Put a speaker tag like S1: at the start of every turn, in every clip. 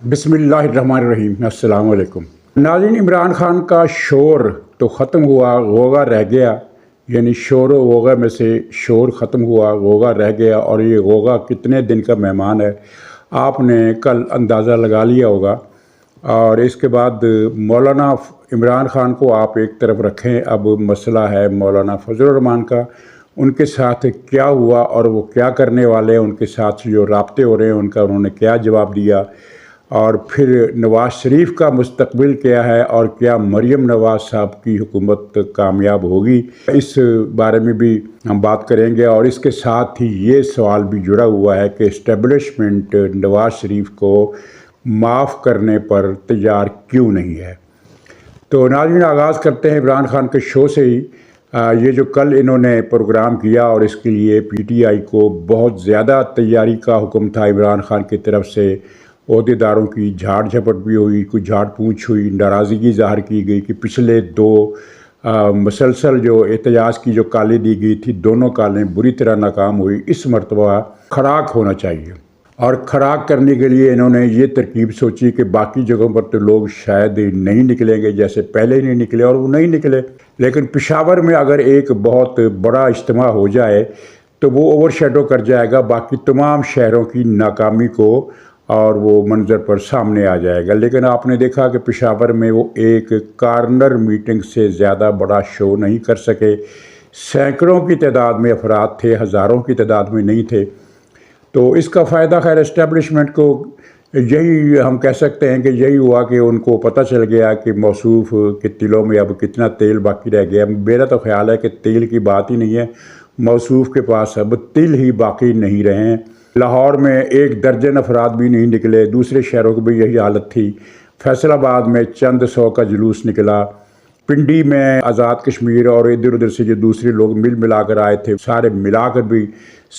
S1: بسم اللہ الرحمن الرحیم۔ السلام علیکم ناظرین، عمران خان کا شور تو ختم ہوا، غوغا رہ گیا، یعنی شور و غوغا میں سے شور ختم ہوا، غوغا رہ گیا، اور یہ غوغا کتنے دن کا مہمان ہے آپ نے کل اندازہ لگا لیا ہوگا۔ اور اس کے بعد مولانا عمران خان کو آپ ایک طرف رکھیں، اب مسئلہ ہے مولانا فضل الرحمان کا، ان کے ساتھ کیا ہوا اور وہ کیا کرنے والے ہیں، ان کے ساتھ جو رابطے ہو رہے ہیں ان کا انہوں نے کیا جواب دیا، اور پھر نواز شریف کا مستقبل کیا ہے، اور کیا مریم نواز صاحب کی حکومت کامیاب ہوگی، اس بارے میں بھی ہم بات کریں گے۔ اور اس کے ساتھ ہی یہ سوال بھی جڑا ہوا ہے کہ اسٹیبلشمنٹ نواز شریف کو معاف کرنے پر تیار کیوں نہیں ہے۔ تو ناظرین، آغاز کرتے ہیں عمران خان کے شو سے ہی۔ یہ جو کل انہوں نے پروگرام کیا، اور اس کے لیے پی ٹی آئی کو بہت زیادہ تیاری کا حکم تھا عمران خان کی طرف سے، عہدیداروں کی جھاڑ جھپٹ بھی ہوئی، کچھ جھاڑ پونچھ ہوئی، ناراضگی ظاہر کی گئی کہ پچھلے دو مسلسل جو احتجاج کی جو کالیں دی گئی تھی، دونوں کالیں بری طرح ناکام ہوئی۔ اس مرتبہ کھڑاک ہونا چاہیے، اور کھڑاک کرنے کے لیے انہوں نے یہ ترکیب سوچی کہ باقی جگہوں پر تو لوگ شاید نہیں نکلیں گے جیسے پہلے ہی نہیں نکلے، اور وہ نہیں نکلے، لیکن پشاور میں اگر ایک بہت بڑا اجتماع ہو جائے تو وہ اوور شیڈو کر جائے گا باقی تمام شہروں کی ناکامی کو، اور وہ منظر پر سامنے آ جائے گا۔ لیکن آپ نے دیکھا کہ پشاور میں وہ ایک کارنر میٹنگ سے زیادہ بڑا شو نہیں کر سکے، سینکڑوں کی تعداد میں افراد تھے، ہزاروں کی تعداد میں نہیں تھے۔ تو اس کا فائدہ خیر اسٹیبلشمنٹ کو یہی ہم کہہ سکتے ہیں کہ یہی ہوا کہ ان کو پتہ چل گیا کہ موصوف کے تلوں میں اب کتنا تیل باقی رہ گیا۔ میرا تو خیال ہے کہ تیل کی بات ہی نہیں ہے، موصوف کے پاس اب تل ہی باقی نہیں رہے ہیں۔ لاہور میں 1 درجن افراد بھی نہیں نکلے، دوسرے شہروں کی بھی یہی حالت تھی۔ فیصل آباد میں چند سو کا جلوس نکلا، پنڈی میں آزاد کشمیر اور ادھر ادھر سے جو دوسرے لوگ ملا کر آئے تھے، سارے ملا کر بھی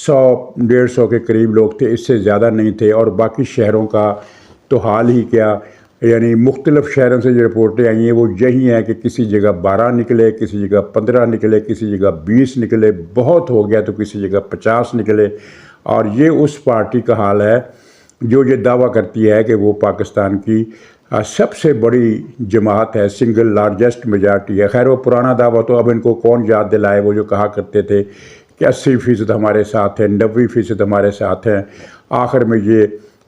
S1: 100-150 کے قریب لوگ تھے، اس سے زیادہ نہیں تھے۔ اور باقی شہروں کا تو حال ہی کیا، یعنی مختلف شہروں سے جو رپورٹیں آئی ہیں وہ یہی ہیں کہ کسی جگہ 12 نکلے، کسی جگہ 15 نکلے، کسی جگہ 20 نکلے، بہت ہو گیا تو کسی جگہ 50 نکلے۔ اور یہ اس پارٹی کا حال ہے جو یہ دعویٰ کرتی ہے کہ وہ پاکستان کی سب سے بڑی جماعت ہے، سنگل لارجسٹ میجارٹی ہے۔ خیر وہ پرانا دعویٰ تو اب ان کو کون یاد دلائے، وہ جو کہا کرتے تھے کہ 80% ہمارے ساتھ ہیں، 90% ہمارے ساتھ ہیں، آخر میں یہ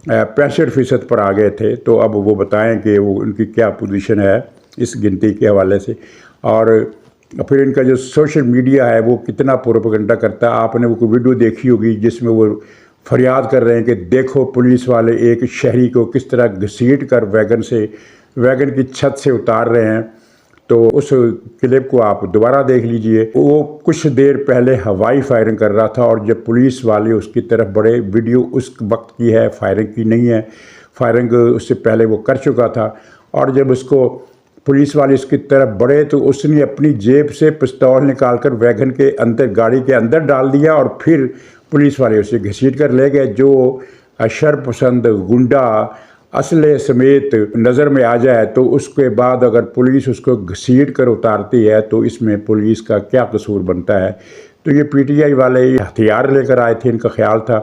S1: 65% پر آ گئے تھے۔ تو اب وہ بتائیں کہ وہ ان کی کیا پوزیشن ہے اس گنتی کے حوالے سے، اور پھر ان کا جو سوشل میڈیا ہے وہ کتنا پروپیگنڈا کرتا ہے۔ آپ نے وہ کوئی ویڈیو دیکھی ہوگی جس میں وہ فریاد کر رہے ہیں کہ دیکھو پولیس والے ایک شہری کو کس طرح گھسیٹ کر ویگن کی چھت سے اتار رہے ہیں۔ تو اس کلپ کو آپ دوبارہ دیکھ لیجئے، وہ کچھ دیر پہلے ہوائی فائرنگ کر رہا تھا، اور جب پولیس والے اس کی طرف بڑھے، ویڈیو اس وقت کی ہے، فائرنگ کی نہیں ہے، فائرنگ اس سے پہلے وہ کر چکا تھا۔ اور جب اس کو پولیس والے اس کی طرف بڑھے تو اس نے اپنی جیب سے پستول نکال کر ویگن کے اندر، گاڑی کے اندر ڈال دیا، اور پھر پولیس والے اسے گھسیٹ کر لے گئے۔ جو شر پسند گنڈا اسلحے سمیت نظر میں آ جائے تو اس کے بعد اگر پولیس اس کو گھسیٹ کر اتارتی ہے تو اس میں پولیس کا کیا قصور بنتا ہے؟ تو یہ پی ٹی آئی والے ہتھیار لے کر آئے تھے، ان کا خیال تھا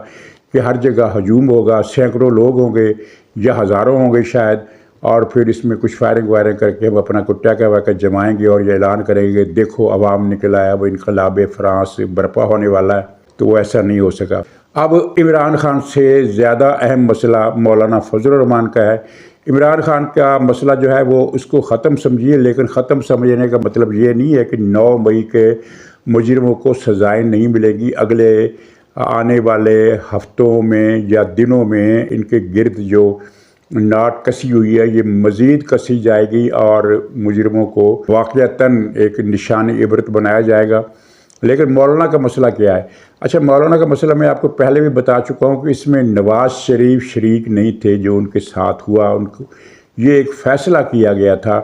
S1: کہ ہر جگہ ہجوم ہوگا، سینکڑوں لوگ ہوں گے یا ہزاروں ہوں گے شاید، اور پھر اس میں کچھ فائرنگ وائرنگ کر کے ہم اپنا کٹیا کا واقعہ جمائیں گے اور یہ اعلان کریں گے دیکھو عوام نکل آیا، وہ انقلاب فرانس برپا ہونے والا ہے۔ تو وہ ایسا نہیں ہو سکا۔ اب عمران خان سے زیادہ اہم مسئلہ مولانا فضل الرحمان کا ہے۔ عمران خان کا مسئلہ جو ہے وہ اس کو ختم سمجھیے، لیکن ختم سمجھنے کا مطلب یہ نہیں ہے کہ 9 مئی کے مجرموں کو سزائیں نہیں ملے گی۔ اگلے آنے والے ہفتوں میں یا دنوں میں ان کے گرد جو ناٹ کسی ہوئی ہے یہ مزید کسی جائے گی، اور مجرموں کو واقعتاً ایک نشان عبرت بنایا جائے گا۔ لیکن مولانا کا مسئلہ کیا ہے؟ اچھا، مولانا کا مسئلہ میں آپ کو پہلے بھی بتا چکا ہوں کہ اس میں نواز شریف شریک نہیں تھے جو ان کے ساتھ ہوا۔ ان کو یہ ایک فیصلہ کیا گیا تھا،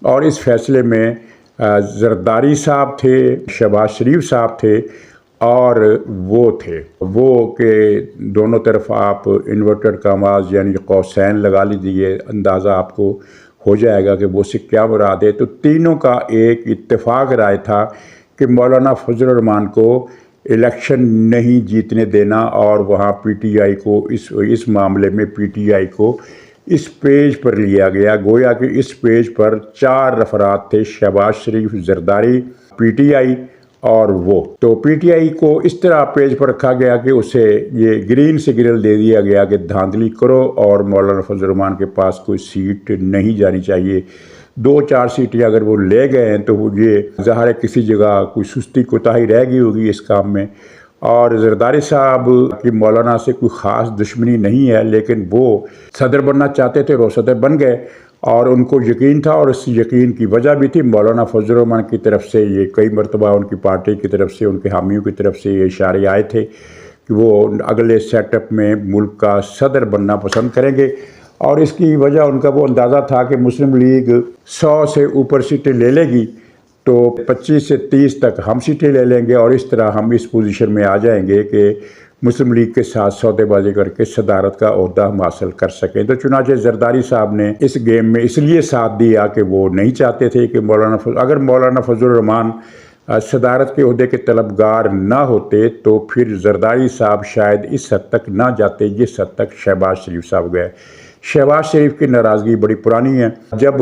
S1: اور اس فیصلے میں زرداری صاحب تھے، شہباز شریف صاحب تھے، اور وہ کہ دونوں طرف آپ انورٹڈ کاماز یعنی قوسین لگا لیجیے، اندازہ آپ کو ہو جائے گا کہ وہ سے کیا مراد ہے۔ تو تینوں کا ایک اتفاق رائے تھا کہ مولانا فضل الرحمان کو الیکشن نہیں جیتنے دینا، اور وہاں پی ٹی آئی کو اس معاملے میں پی ٹی آئی کو اس پیج پر لیا گیا، گویا کہ اس پیج پر 4 افراد تھے، شہباز شریف، زرداری، پی ٹی آئی اور وہ۔ تو پی ٹی آئی کو اس طرح پیج پر رکھا گیا کہ اسے یہ گرین سگنل دے دیا گیا کہ دھاندلی کرو اور مولانا فضل الرحمان کے پاس کوئی سیٹ نہیں جانی چاہیے۔ 2-4 سیٹیں اگر وہ لے گئے ہیں تو وہ یہ ظاہر ہے کسی جگہ کوئی سستی کوتاہی رہ گئی ہوگی اس کام میں۔ اور زرداری صاحب کی مولانا سے کوئی خاص دشمنی نہیں ہے، لیکن وہ صدر بننا چاہتے تھے اور وہ صدر بن گئے، اور ان کو یقین تھا، اور اس یقین کی وجہ بھی تھی مولانا فضل الرحمان کی طرف سے یہ کئی مرتبہ ان کی پارٹی کی طرف سے، ان کے حامیوں کی طرف سے یہ اشارے آئے تھے کہ وہ اگلے سیٹ اپ میں ملک کا صدر بننا پسند کریں گے۔ اور اس کی وجہ ان کا وہ اندازہ تھا کہ مسلم لیگ 100 سے اوپر سیٹیں لے لے گی تو 25 سے 30 تک ہم سیٹیں لے لیں گے، اور اس طرح ہم اس پوزیشن میں آ جائیں گے کہ مسلم لیگ کے ساتھ سودے بازی کر کے صدارت کا عہدہ ہم حاصل کر سکیں۔ تو چنانچہ زرداری صاحب نے اس گیم میں اس لیے ساتھ دیا کہ وہ نہیں چاہتے تھے کہ اگر مولانا فضل الرحمان صدارت کے عہدے کے طلبگار نہ ہوتے تو پھر زرداری صاحب شاید اس حد تک نہ جاتے جس حد تک شہباز شریف صاحب گئے۔ شہباز شریف کی ناراضگی بڑی پرانی ہے۔ جب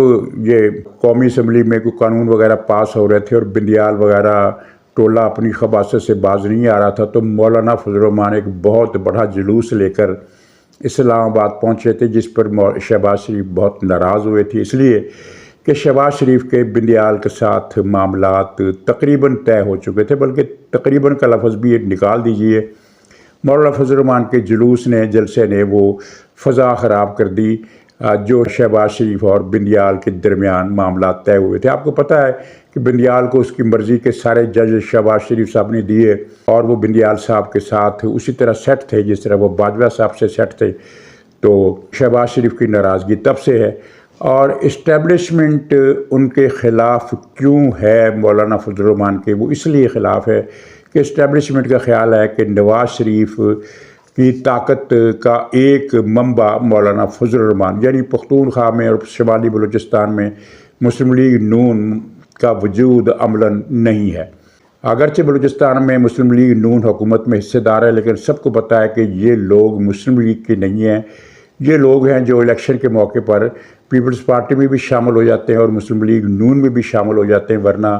S1: یہ قومی اسمبلی میں کوئی قانون وغیرہ پاس ہو رہے تھے اور بندیال وغیرہ ٹولہ اپنی خباثت سے باز نہیں آ رہا تھا تو مولانا فضل الرحمان ایک بہت بڑا جلوس لے کر اسلام آباد پہنچے تھے، جس پر شہباز شریف بہت ناراض ہوئے تھے، اس لیے کہ شہباز شریف کے بندیال کے ساتھ معاملات تقریباً طے ہو چکے تھے، بلکہ تقریباً کا لفظ بھی نکال دیجئے۔ مولانا فضل الرحمان کے جلوس نے، جلسے نے وہ فضا خراب کر دی جو شہباز شریف اور بندیال کے درمیان معاملات طے ہوئے تھے۔ آپ کو پتہ ہے کہ بندیال کو اس کی مرضی کے سارے جج شہباز شریف صاحب نے دیے، اور وہ بندیال صاحب کے ساتھ اسی طرح سیٹ تھے جس طرح وہ باجوہ صاحب سے سیٹ تھے۔ تو شہباز شریف کی ناراضگی تب سے ہے، اور اسٹیبلشمنٹ ان کے خلاف کیوں ہے مولانا فضل الرحمان کے؟ وہ اس لیے خلاف ہے کہ اسٹیبلشمنٹ کا خیال ہے کہ نواز شریف کی طاقت کا ایک منبع مولانا فضل الرحمان، یعنی پختونخوا میں اور شمالی بلوچستان میں مسلم لیگ نون کا وجود عملاً نہیں ہے۔ اگرچہ بلوچستان میں مسلم لیگ نون حکومت میں حصے دار ہے، لیکن سب کو پتہ ہے کہ یہ لوگ مسلم لیگ کے نہیں ہیں۔ یہ لوگ ہیں جو الیکشن کے موقع پر پیپلز پارٹی میں بھی شامل ہو جاتے ہیں اور مسلم لیگ نون میں بھی شامل ہو جاتے ہیں، ورنہ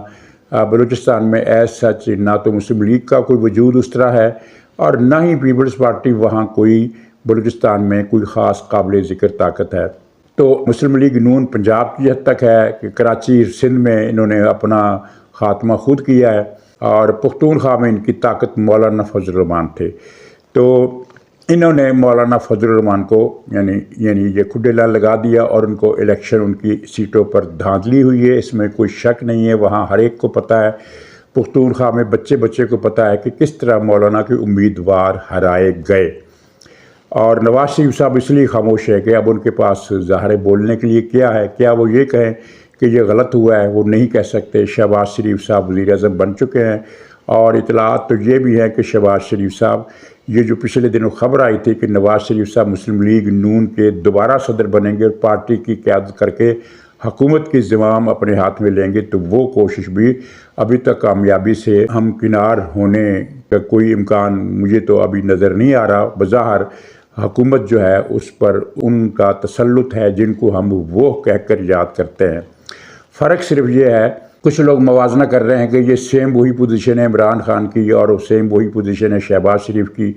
S1: بلوچستان میں ایز سچ نہ تو مسلم لیگ کا کوئی وجود اس طرح ہے اور نہ ہی پیپلز پارٹی وہاں کوئی بلوچستان میں کوئی خاص قابل ذکر طاقت ہے۔ تو مسلم لیگ نون پنجاب کی حد تک ہے کہ کراچی سندھ میں انہوں نے اپنا خاتمہ خود کیا ہے، اور پختونخوا میں ان کی طاقت مولانا فضل الرحمان تھے۔ تو انہوں نے مولانا فضل الرحمان کو یعنی یہ کھڈے لال لگا دیا، اور ان کو الیکشن ان کی سیٹوں پر دھاندلی ہوئی ہے، اس میں کوئی شک نہیں ہے۔ وہاں ہر ایک کو پتہ ہے، پختونخوا میں بچے کو پتہ ہے کہ کس طرح مولانا کے امیدوار ہرائے گئے۔ اور نواز شریف صاحب اس لیے خاموش ہے کہ اب ان کے پاس ظاہر بولنے کے لیے کیا ہے؟ کیا وہ یہ کہیں کہ یہ غلط ہوا ہے؟ وہ نہیں کہہ سکتے۔ شہباز شریف صاحب وزیر اعظم بن چکے ہیں، اور اطلاعات تو یہ بھی ہے کہ شہباز شریف صاحب، یہ جو پچھلے دنوں خبر آئی تھی کہ نواز شریف صاحب مسلم لیگ نون کے دوبارہ صدر بنیں گے اور پارٹی کی قیادت کر کے حکومت کی زمام اپنے ہاتھ میں لیں گے، تو وہ کوشش بھی ابھی تک کامیابی سے ہمکنار ہونے کا کوئی امکان مجھے تو ابھی نظر نہیں آ رہا۔ بظاہر حکومت جو ہے اس پر ان کا تسلط ہے جن کو ہم وہ کہہ کر یاد کرتے ہیں۔ فرق صرف یہ ہے، کچھ لوگ موازنہ کر رہے ہیں کہ یہ سیم وہی پوزیشن ہے عمران خان کی اور سیم وہی پوزیشن ہے شہباز شریف کی،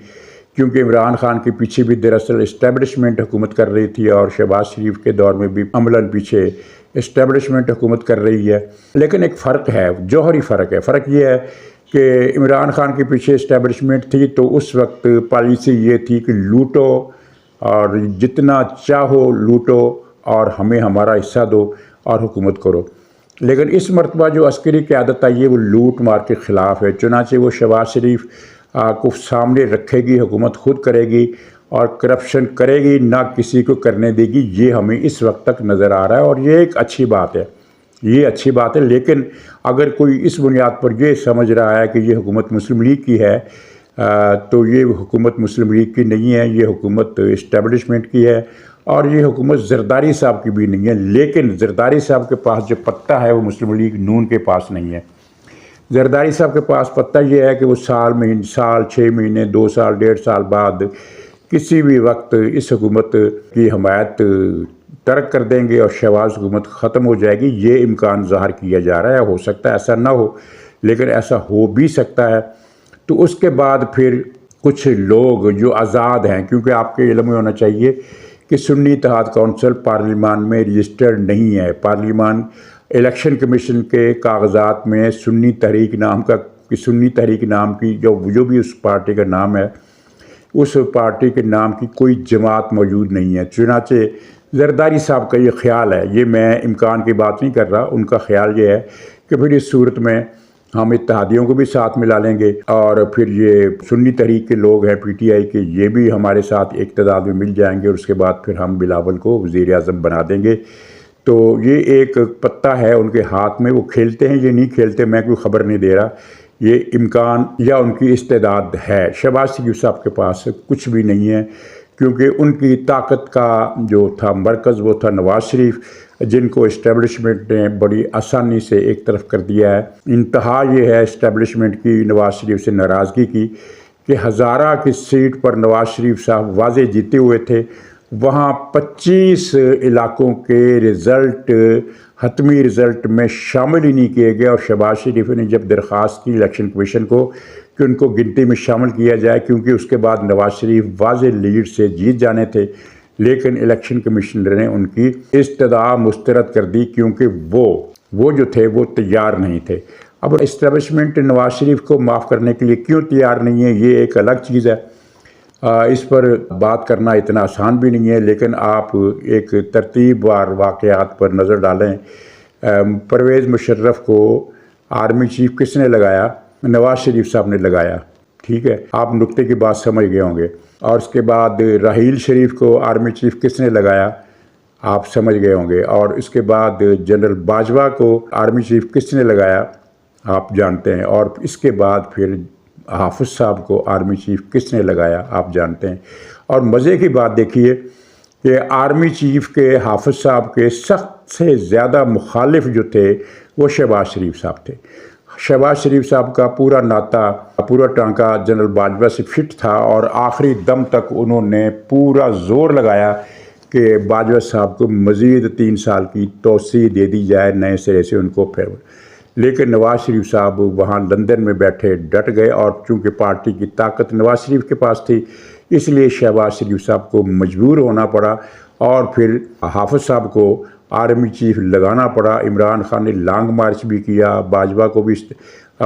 S1: کیونکہ عمران خان کے پیچھے بھی دراصل اسٹیبلشمنٹ حکومت کر رہی تھی، اور شہباز شریف کے دور میں بھی عملاً پیچھے اسٹیبلشمنٹ حکومت کر رہی ہے۔ لیکن ایک فرق ہے، جوہری فرق ہے۔ فرق یہ ہے کہ عمران خان کے پیچھے اسٹیبلشمنٹ تھی تو اس وقت پالیسی یہ تھی کہ لوٹو اور جتنا چاہو لوٹو اور ہمیں ہمارا حصہ دو اور حکومت کرو۔ لیکن اس مرتبہ جو عسکری قیادت آئی ہے وہ لوٹ مار کے خلاف ہے، چنانچہ وہ شہباز شریف کو سامنے رکھے گی، حکومت خود کرے گی اور کرپشن کرے گی، نہ کسی کو کرنے دے گی۔ یہ ہمیں اس وقت تک نظر آ رہا ہے، اور یہ ایک اچھی بات ہے، یہ اچھی بات ہے۔ لیکن اگر کوئی اس بنیاد پر یہ سمجھ رہا ہے کہ یہ حکومت مسلم لیگ کی ہے تو یہ حکومت مسلم لیگ کی نہیں ہے، یہ حکومت اسٹیبلشمنٹ کی ہے، اور یہ حکومت زرداری صاحب کی بھی نہیں ہے۔ لیکن زرداری صاحب کے پاس جو پتہ ہے وہ مسلم لیگ نون کے پاس نہیں ہے۔ زرداری صاحب کے پاس پتہ یہ ہے کہ وہ سال 6 مہینے 2 سال 1.5 سال بعد کسی بھی وقت اس حکومت کی حمایت ترک کر دیں گے اور شہباز حکومت ختم ہو جائے گی، یہ امکان ظاہر کیا جا رہا ہے۔ ہو سکتا ہے ایسا نہ ہو، لیکن ایسا ہو بھی سکتا ہے۔ تو اس کے بعد پھر کچھ لوگ جو آزاد ہیں، کیونکہ آپ کے علم میں ہونا چاہیے کہ سنی اتحاد کونسل پارلیمان میں رجسٹرڈ نہیں ہے۔ پارلیمان الیکشن کمیشن کے کاغذات میں سنی تحریک نام کی جو بھی اس پارٹی کا نام ہے، اس پارٹی کے نام کی کوئی جماعت موجود نہیں ہے۔ چنانچہ زرداری صاحب کا یہ خیال ہے، یہ میں امکان کی بات نہیں کر رہا، ان کا خیال یہ ہے کہ پھر اس صورت میں ہم اتحادیوں کو بھی ساتھ ملا لیں گے، اور پھر یہ سنی تحریک کے لوگ ہیں PTI کے، یہ بھی ہمارے ساتھ اقتدار میں مل جائیں گے، اور اس کے بعد پھر ہم بلاول کو وزیر اعظم بنا دیں گے۔ تو یہ ایک پتہ ہے ان کے ہاتھ میں، وہ کھیلتے ہیں یہ نہیں کھیلتے، میں کوئی خبر نہیں دے رہا، یہ امکان یا ان کی استعداد ہے۔ شہباز شریف صاحب کے پاس کچھ بھی نہیں ہے، کیونکہ ان کی طاقت کا جو تھا مرکز وہ تھا نواز شریف، جن کو اسٹیبلشمنٹ نے بڑی آسانی سے ایک طرف کر دیا ہے۔ انتہا یہ ہے اسٹیبلشمنٹ کی نواز شریف سے ناراضگی کی کہ ہزارہ کی سیٹ پر نواز شریف صاحب واضح جیتے ہوئے تھے، وہاں 25 علاقوں کے رزلٹ حتمی رزلٹ میں شامل ہی نہیں کیے گئے، اور شہباز شریف نے جب درخواست کی الیکشن کمیشن کو کہ ان کو گنتی میں شامل کیا جائے، کیونکہ اس کے بعد نواز شریف واضح لیڈ سے جیت جانے تھے، لیکن الیکشن کمیشنر نے ان کی استدعا مسترد کر دی، کیونکہ وہ جو تھے وہ تیار نہیں تھے۔ اب اسٹیبلشمنٹ نواز شریف کو معاف کرنے کے لیے کیوں تیار نہیں ہے، یہ ایک الگ چیز ہے، اس پر بات کرنا اتنا آسان بھی نہیں ہے، لیکن آپ ایک ترتیب وار واقعات پر نظر ڈالیں۔ پرویز مشرف کو آرمی چیف کس نے لگایا؟ نواز شریف صاحب نے لگایا، ٹھیک ہے، آپ نقطے کی بات سمجھ گئے ہوں گے۔ اور اس کے بعد راحیل شریف کو آرمی چیف کس نے لگایا؟ آپ سمجھ گئے ہوں گے۔ اور اس کے بعد جنرل باجوہ کو آرمی چیف کس نے لگایا؟ آپ جانتے ہیں۔ اور اس کے بعد پھر حافظ صاحب کو آرمی چیف کس نے لگایا؟ آپ جانتے ہیں۔ اور مزے کی بات دیکھیے کہ آرمی چیف کے حافظ صاحب کے سخت سے زیادہ مخالف جو تھے وہ شہباز شریف صاحب تھے۔ شہباز شریف صاحب کا پورا ناطہ، پورا ٹانکا جنرل باجوہ سے فٹ تھا، اور آخری دم تک انہوں نے پورا زور لگایا کہ باجوہ صاحب کو مزید 3 سال کی توسیع دے دی جائے، نئے سرے سے ان کو فیور۔ لیکن نواز شریف صاحب وہاں لندن میں بیٹھے ڈٹ گئے، اور چونکہ پارٹی کی طاقت نواز شریف کے پاس تھی، اس لیے شہباز شریف صاحب کو مجبور ہونا پڑا، اور پھر حافظ صاحب کو آرمی چیف لگانا پڑا۔ عمران خان نے لانگ مارچ بھی کیا، باجوہ کو بھی،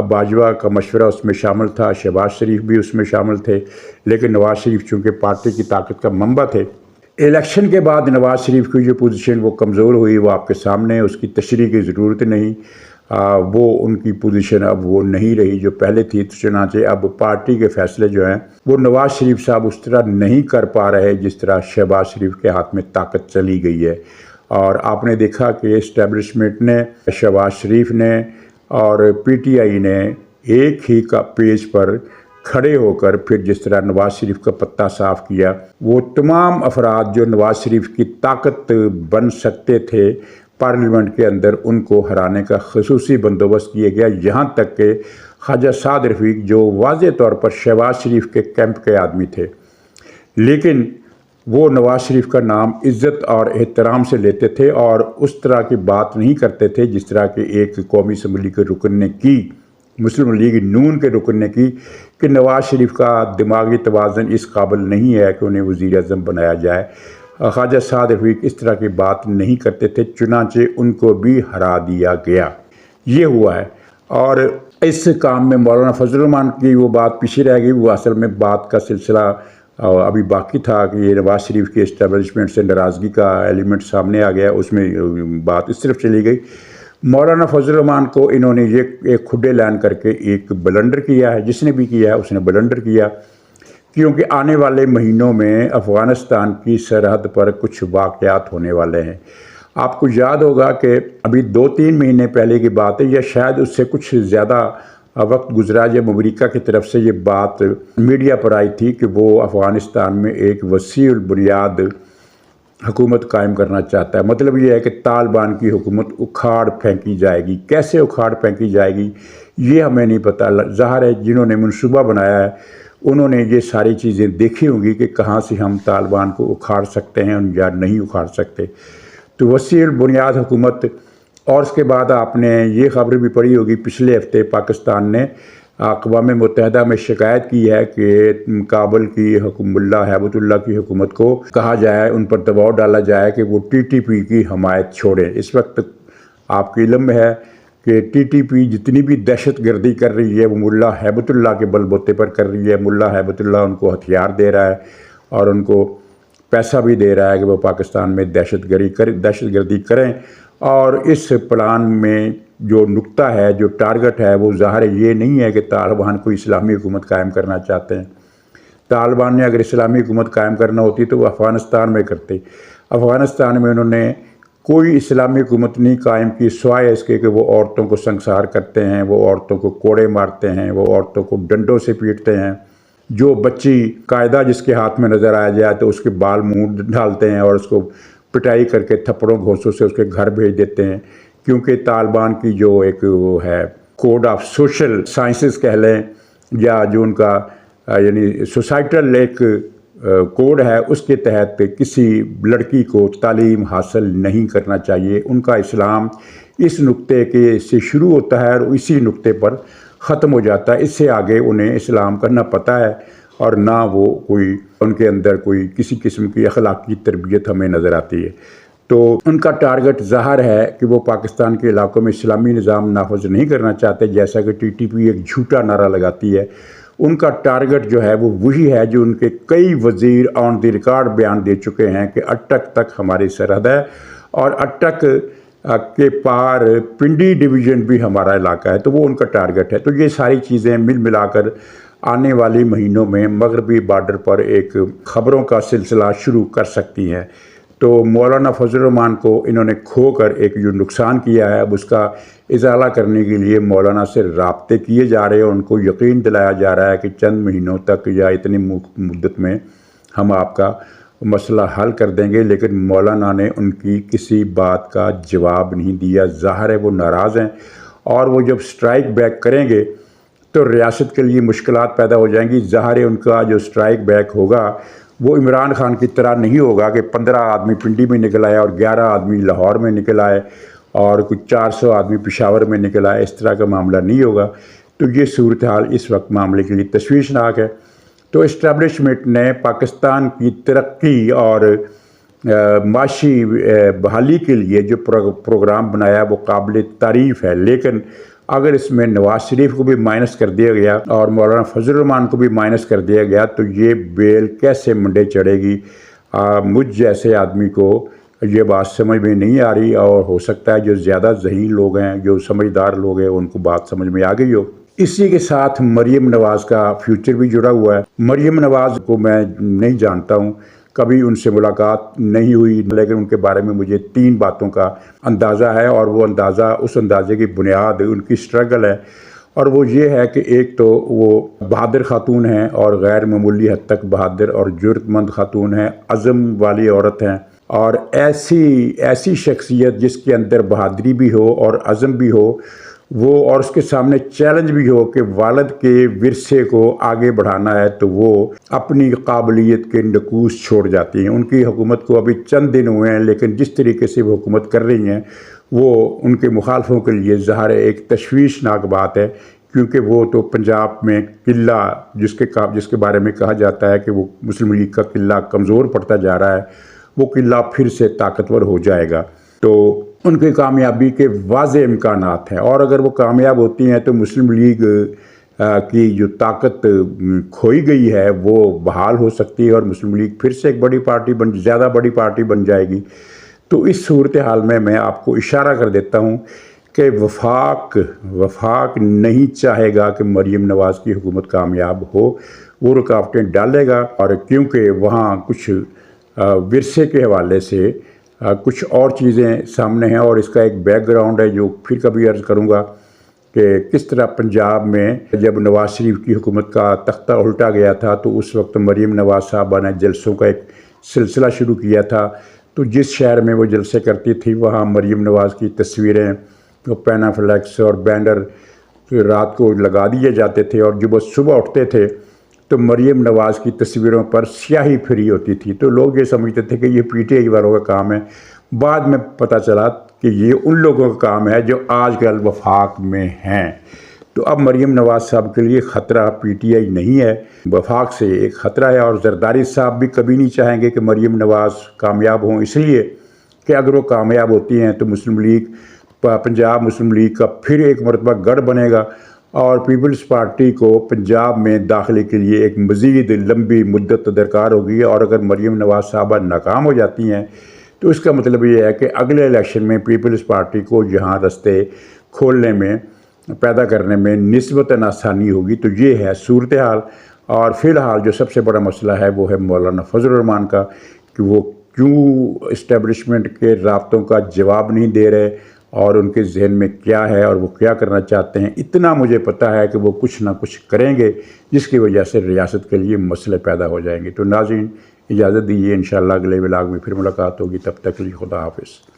S1: باجوہ کا مشورہ اس میں شامل تھا، شہباز شریف بھی اس میں شامل تھے، لیکن نواز شریف چونکہ پارٹی کی طاقت کا منبع تھے۔ الیکشن کے بعد نواز شریف کی جو پوزیشن وہ کمزور ہوئی، وہ آپ کے سامنے ہے، اس کی تشریح کی ضرورت نہیں، وہ ان کی پوزیشن اب وہ نہیں رہی جو پہلے تھی۔ چنانچہ اب پارٹی کے فیصلے جو ہیں وہ نواز شریف صاحب اس طرح نہیں کر پا رہے جس طرح شہباز شریف کے ہاتھ میں طاقت چلی گئی ہے۔ اور آپ نے دیکھا کہ اسٹیبلشمنٹ نے، شہباز شریف نے اور PTI نے ایک ہی کا پیج پر کھڑے ہو کر پھر جس طرح نواز شریف کا پتہ صاف کیا، وہ تمام افراد جو نواز شریف کی طاقت بن سکتے تھے پارلیمنٹ کے اندر، ان کو ہرانے کا خصوصی بندوبست کیا گیا، یہاں تک کہ خواجہ سعد رفیق جو واضح طور پر شہباز شریف کے کیمپ کے آدمی تھے، لیکن وہ نواز شریف کا نام عزت اور احترام سے لیتے تھے، اور اس طرح کی بات نہیں کرتے تھے جس طرح کہ ایک قومی اسمبلی کے رکن نے کی، مسلم لیگ نون کے رکن نے کی، کہ نواز شریف کا دماغی توازن اس قابل نہیں ہے کہ انہیں وزیر اعظم بنایا جائے۔ خواجہ سعد رفیق اس طرح کی بات نہیں کرتے تھے، چنانچہ ان کو بھی ہرا دیا گیا۔ یہ ہوا ہے۔ اور اس کام میں مولانا فضل الرحمان کی وہ بات پیچھے رہ گئی، وہ اصل میں بات کا سلسلہ ابھی باقی تھا کہ یہ نواز شریف کے اسٹیبلشمنٹ سے ناراضگی کا ایلیمنٹ سامنے آ گیا، اس میں بات اس طرف چلی گئی۔ مولانا فضل الرحمان کو انہوں نے یہ ایک کھڈے لین کر کے ایک بلنڈر کیا ہے، جس نے بھی کیا ہے اس نے بلنڈر کیا، کیونکہ آنے والے مہینوں میں افغانستان کی سرحد پر کچھ واقعات ہونے والے ہیں۔ آپ کو یاد ہوگا کہ ابھی 2-3 مہینے پہلے کی بات ہے، یا شاید اس سے کچھ زیادہ وقت گزرا جب امریکہ کی طرف سے یہ بات میڈیا پر آئی تھی کہ وہ افغانستان میں ایک وسیع البنیاد حکومت قائم کرنا چاہتا ہے۔ مطلب یہ ہے کہ طالبان کی حکومت اکھاڑ پھینکی جائے گی۔ کیسے اکھاڑ پھینکی جائے گی یہ ہمیں نہیں پتہ، ظاہر ہے جنہوں نے منصوبہ بنایا ہے انہوں نے یہ ساری چیزیں دیکھی ہوں گی کہ کہاں سے ہم طالبان کو اکھاڑ سکتے ہیں یا نہیں اکھاڑ سکتے۔ تو وسیع البنیاد حکومت، اور اس کے بعد آپ نے یہ خبر بھی پڑھی ہوگی پچھلے ہفتے پاکستان نے اقوام متحدہ میں شکایت کی ہے کہ کابل کی ملا ہیبت اللہ کی حکومت کو کہا جائے، ان پر دباؤ ڈالا جائے کہ وہ ٹی ٹی پی کی حمایت چھوڑیں۔ اس وقت آپ کے علم میں ہے کہ ٹی ٹی پی جتنی بھی دہشت گردی کر رہی ہے وہ ملا ہیبت اللہ کے بل بوتے پر کر رہی ہے۔ ملا ہیبت اللہ ان کو ہتھیار دے رہا ہے اور ان کو پیسہ بھی دے رہا ہے کہ وہ پاکستان میں دہشت گردی کریں، اور اس پلان میں جو نقطہ ہے، جو ٹارگٹ ہے، وہ ظاہر یہ نہیں ہے کہ طالبان کو اسلامی حکومت قائم کرنا چاہتے ہیں۔ طالبان نے اگر اسلامی حکومت قائم کرنا ہوتی تو وہ افغانستان میں کرتے۔ افغانستان میں انہوں نے کوئی اسلامی حکومت نہیں قائم کی سوائے اس کے کہ وہ عورتوں کو سنگسار کرتے ہیں، وہ عورتوں کو کوڑے مارتے ہیں، وہ عورتوں کو ڈنڈوں سے پیٹتے ہیں۔ جو بچی قاعدہ جس کے ہاتھ میں نظر آ جائے تو اس کے بال منہ ڈالتے ہیں اور اس کو پٹائی کر کے تھپڑوں گھوسوں سے اس کے گھر بھیج دیتے ہیں، کیونکہ طالبان کی جو ایک وہ ہے کوڈ آف سوشل سائنسز کہہ لیں، یا جو ان کا یعنی سوسائٹل ایک کوڈ ہے، اس کے تحت کسی لڑکی کو تعلیم حاصل نہیں کرنا چاہیے۔ ان کا اسلام اس نقطے کے سے شروع ہوتا ہے اور اسی نقطے پر ختم ہو جاتا ہے۔ اس سے آگے انہیں اسلام کا نہ پتہ ہے اور نہ وہ کوئی ان کے اندر کوئی کسی قسم کی اخلاقی تربیت ہمیں نظر آتی ہے۔ تو ان کا ٹارگٹ ظاہر ہے کہ وہ پاکستان کے علاقوں میں اسلامی نظام نافذ نہیں کرنا چاہتے، جیسا کہ ٹی ٹی پی ایک جھوٹا نعرہ لگاتی ہے۔ ان کا ٹارگٹ جو ہے وہ وہی ہے جو ان کے کئی وزیر آن دی ریکارڈ بیان دے چکے ہیں کہ اٹک تک ہماری سرحد ہے اور اٹک کے پار پنڈی ڈویژن بھی ہمارا علاقہ ہے، تو وہ ان کا ٹارگٹ ہے۔ تو یہ ساری چیزیں مل ملا کر آنے والی مہینوں میں مغربی بارڈر پر ایک خبروں کا سلسلہ شروع کر سکتی ہیں۔ تو مولانا فضل الرحمان کو انہوں نے کھو کر ایک جو نقصان کیا ہے اب اس کا ازالہ کرنے کے لیے مولانا سے رابطے کیے جا رہے ہیں، ان کو یقین دلایا جا رہا ہے کہ چند مہینوں تک یا اتنی مدت میں ہم آپ کا مسئلہ حل کر دیں گے، لیکن مولانا نے ان کی کسی بات کا جواب نہیں دیا۔ ظاہر ہے وہ ناراض ہیں، اور وہ جب سٹرائک بیک کریں گے تو ریاست کے لیے مشکلات پیدا ہو جائیں گی۔ ظاہر ہے ان کا جو سٹرائک بیک ہوگا وہ عمران خان کی طرح نہیں ہوگا کہ 15 آدمی پنڈی میں نکل آئے اور 11 آدمی لاہور میں نکل آئے اور کچھ 400 آدمی پشاور میں نکل آئے، اس طرح کا معاملہ نہیں ہوگا۔ تو یہ صورتحال اس وقت معاملے کے لیے تشویشناک ہے۔ تو اسٹیبلشمنٹ نے پاکستان کی ترقی اور معاشی بحالی کے لیے جو پروگرام بنایا وہ قابل تعریف ہے، لیکن اگر اس میں نواز شریف کو بھی مائنس کر دیا گیا اور مولانا فضل الرحمان کو بھی مائنس کر دیا گیا تو یہ بیل کیسے منڈے چڑھے گی؟ مجھ جیسے آدمی کو یہ بات سمجھ میں نہیں آ رہی، اور ہو سکتا ہے جو زیادہ ذہین لوگ ہیں، جو سمجھدار لوگ ہیں، ان کو بات سمجھ میں آ گئی ہو۔ اسی کے ساتھ مریم نواز کا فیوچر بھی جڑا ہوا ہے۔ مریم نواز کو میں نہیں جانتا ہوں، کبھی ان سے ملاقات نہیں ہوئی، لیکن ان کے بارے میں مجھے 3 باتوں کا اندازہ ہے، اور وہ اندازہ اس اندازے کی بنیاد ان کی سٹرگل ہے، اور وہ یہ ہے کہ ایک تو وہ بہادر خاتون ہیں اور غیر معمولی حد تک بہادر اور جرأت مند خاتون ہیں، عزم والی عورت ہیں، اور ایسی شخصیت جس کے اندر بہادری بھی ہو اور عزم بھی ہو، وہ اور اس کے سامنے چیلنج بھی ہو کہ والد کے ورثے کو آگے بڑھانا ہے تو وہ اپنی قابلیت کے نکوس چھوڑ جاتی ہیں۔ ان کی حکومت کو ابھی چند دن ہوئے ہیں، لیکن جس طریقے سے وہ حکومت کر رہی ہیں وہ ان کے مخالفوں کے لیے ظاہر ایک تشویشناک بات ہے، کیونکہ وہ تو پنجاب میں قلعہ جس کے بارے میں کہا جاتا ہے کہ وہ مسلم لیگ کا قلعہ کمزور پڑتا جا رہا ہے، وہ قلعہ پھر سے طاقتور ہو جائے گا۔ تو ان کی کامیابی کے واضح امکانات ہیں، اور اگر وہ کامیاب ہوتی ہیں تو مسلم لیگ کی جو طاقت کھوئی گئی ہے وہ بحال ہو سکتی ہے اور مسلم لیگ پھر سے ایک زیادہ بڑی پارٹی بن جائے گی۔ تو اس صورتحال میں آپ کو اشارہ کر دیتا ہوں کہ وفاق نہیں چاہے گا کہ مریم نواز کی حکومت کامیاب ہو، وہ رکاوٹیں ڈالے گا، اور کیونکہ وہاں کچھ ورثے کے حوالے سے کچھ اور چیزیں سامنے ہیں، اور اس کا ایک بیک گراؤنڈ ہے جو پھر کبھی عرض کروں گا کہ کس طرح پنجاب میں جب نواز شریف کی حکومت کا تختہ الٹا گیا تھا تو اس وقت مریم نواز صاحبہ نے جلسوں کا ایک سلسلہ شروع کیا تھا، تو جس شہر میں وہ جلسے کرتی تھی وہاں مریم نواز کی تصویریں، پینا فلیکس اور بینر رات کو لگا دیے جاتے تھے، اور جب وہ صبح اٹھتے تھے تو مریم نواز کی تصویروں پر سیاہی پھری ہوتی تھی، تو لوگ یہ سمجھتے تھے کہ یہ پی ٹی آئی والوں کا کام ہے۔ بعد میں پتہ چلا کہ یہ ان لوگوں کا کام ہے جو آج کل وفاق میں ہیں۔ تو اب مریم نواز صاحب کے لیے خطرہ پی ٹی آئی نہیں ہے، وفاق سے ایک خطرہ ہے، اور زرداری صاحب بھی کبھی نہیں چاہیں گے کہ مریم نواز کامیاب ہوں، اس لیے کہ اگر وہ کامیاب ہوتی ہیں تو مسلم لیگ، پنجاب مسلم لیگ کا پھر ایک مرتبہ گڑھ بنے گا، اور پیپلز پارٹی کو پنجاب میں داخلے کے لیے ایک مزید لمبی مدت درکار ہوگی۔ اور اگر مریم نواز صاحبہ ناکام ہو جاتی ہیں تو اس کا مطلب یہ ہے کہ اگلے الیکشن میں پیپلز پارٹی کو یہاں رستے کھولنے میں، پیدا کرنے میں نسبتاً آسانی ہوگی۔ تو یہ ہے صورتحال۔ اور فی الحال جو سب سے بڑا مسئلہ ہے وہ ہے مولانا فضل الرحمان کا، کہ وہ کیوں اسٹیبلشمنٹ کے رابطوں کا جواب نہیں دے رہے، اور ان کے ذہن میں کیا ہے اور وہ کیا کرنا چاہتے ہیں۔ اتنا مجھے پتہ ہے کہ وہ کچھ نہ کچھ کریں گے جس کی وجہ سے ریاست کے لیے مسئلے پیدا ہو جائیں گے۔ تو ناظرین اجازت دیجیے، انشاءاللہ اگلے ولاگ میں پھر ملاقات ہوگی، تب تک کے لیے خدا حافظ۔